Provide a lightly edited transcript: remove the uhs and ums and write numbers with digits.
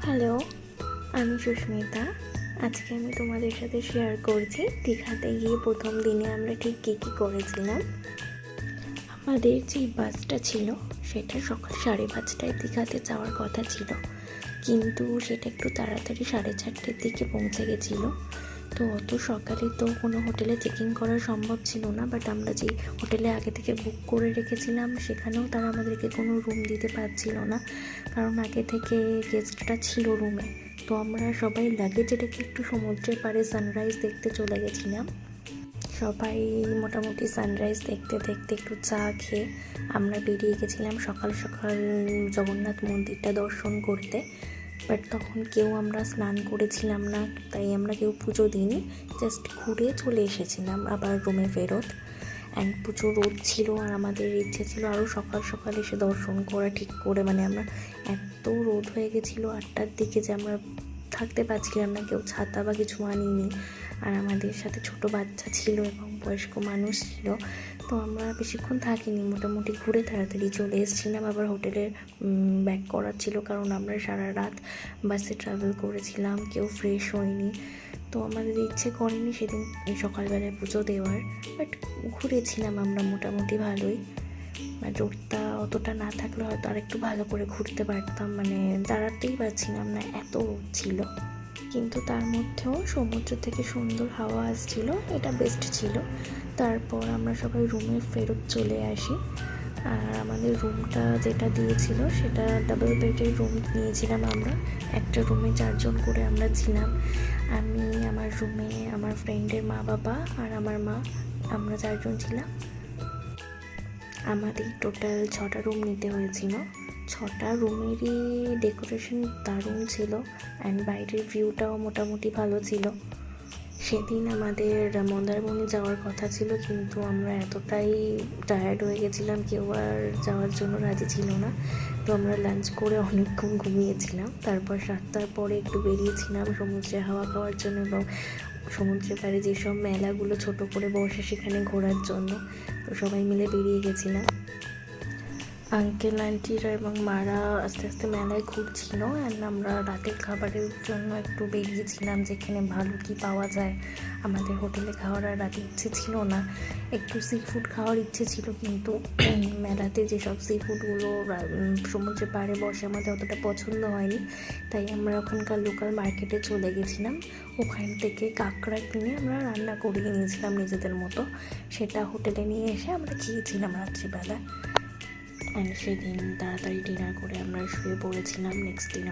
Hello, আমি সুস্মিতা। আজকে আমি তোমাদের সাথে শেয়ার করছি দীঘাতে গিয়ে প্রথম দিনে আমরা ঠিক কী কী করেছিলাম। আমাদের যে বাসটা ছিল সেটা সকাল 5:30টায় দীঘাতে যাওয়ার কথা ছিল, কিন্তু সেটা একটু তাড়াতাড়ি 4:30টার দিকে পৌঁছে গেছিলো। তো অত সকালে তো কোনো হোটেলে চেকিং করা সম্ভব ছিল না, বাট আমরা যে হোটেলে আগে থেকে বুক করে রেখেছিলাম সেখানেও তারা আমাদেরকে কোনো রুম দিতে পারছিল না, কারণ আগে থেকে গেস্টটা ছিল রুমে। তো আমরা সবাই লাগেজ রেখে একটু সমুদ্রের পাড়ে সানরাইজ দেখতে চলে গেছিলাম। সবাই মোটামুটি সানরাইজ দেখতে দেখতে একটু চা খেয়ে আমরা বেরিয়ে গেছিলাম সকাল সকাল জগন্নাথ মন্দিরটা দর্শন করতে। বাট তখন কেউ আমরা স্নান করেছিলাম না, তাই আমরা কেউ পুজো দিইনি, জাস্ট ঘুরে চলে এসেছিলাম আবার রুমে ফেরত। অ্যান্ড প্রচুর রোদ ছিল আর আমাদের ইচ্ছে ছিল আরও সকাল সকাল এসে দর্শন করা ঠিক করে। আমরা এত রোদ হয়ে গেছিলো 8টার দিকে যে আমরা থাকতে পারছিলাম না, কেউ ছাতা বা কিছু আনিনি। আর আমাদের সাথে ছোট বাচ্চা ছিল এবং বয়স্ক মানুষ ছিল, তো আমরা বেশিক্ষণ থাকিনি, মোটামুটি ঘুরে তাড়াতাড়ি চলে এসেছিলাম। আবার হোটেলে ব্যাক করার ছিল, কারণ আমরা সারা রাত বাসে ট্রাভেল করেছিলাম, কেউ ফ্রেশ হয়নি। তো আমাদের ইচ্ছে করেনি সেদিন সকালবেলায় পুজো দেওয়ার, বাট ঘুরেছিলাম আমরা মোটামুটি ভালোই। রোদটা অতটা না থাকলে হয়তো আর একটু ভালো করে ঘুরতে পারতাম, দাঁড়াতেই পারছিলাম না, এত রোদ ছিল। কিন্তু তার মধ্যেও সমুদ্র থেকে সুন্দর হাওয়া আসছিল, এটা বেস্ট ছিল। তারপর আমরা সবাই রুমে ফেরত চলে আসি। আর আমাদের রুমটা যেটা দিয়েছিল সেটা ডাবল বেডের রুম নিয়েছিলাম আমরা। একটা রুমে 4 জন করে আমরা ছিলাম। আমি, আমার রুমে আমার ফ্রেন্ডের মা বাবা আর আমার মা, আমরা 4 জন ছিলাম। আমাদের টোটাল 6টা রুম নিতে হয়েছিল। 6টা রুমেরই ডেকোরেশন দারুণ ছিল, অ্যান্ড বাইরের ভিউটাও মোটামুটি ভালো ছিল। সেদিন আমাদের মন্দারমণি যাওয়ার কথা ছিল, কিন্তু আমরা এতটাই টায়ার্ড হয়ে গেছিলাম, কেউ আর যাওয়ার জন্য রাজি ছিল না। তো আমরা লাঞ্চ করে অনেকক্ষণ ঘুমিয়েছিলাম। তারপর 7টার পরে একটু বেরিয়েছিলাম সমুদ্রে হাওয়া খাওয়ার জন্য এবং সমুদ্রের পাড়ে যেসব মেলাগুলো ছোট করে বসে সেখানে ঘোরার জন্য। তো সবাই মিলে বেরিয়ে গেছিলাম। আঙ্কেল আন্টিরা এবং মারা আস্তে আস্তে মেলায় ঘুরছিল, অ্যান্ড আমরা রাতের খাবারের জন্য একটু বেরিয়েছিলাম যেখানে ভালো কী পাওয়া যায়। আমাদের হোটেলে খাওয়ার আর রাতে ইচ্ছে ছিল না, একটু সি ফুড খাওয়ার ইচ্ছে ছিল, কিন্তু মেলাতে যেসব সি ফুডগুলো সমুদ্রের পাড়ে বসে আমাদের অতটা পছন্দ হয়নি। তাই আমরা ওখানকার লোকাল মার্কেটে চলে গেছিলাম। ওখান থেকে কাঁকড়া কিনে আমরা রান্না করিয়ে নিয়েছিলাম নিজেদের মতো, সেটা হোটেলে নিয়ে এসে আমরা খেয়েছিলাম রাত্রিবেলা। অ্যান্ড সেদিন তাড়াতাড়ি ডিনার করে আমরা শুয়ে পড়েছিলাম। নেক্সট দিন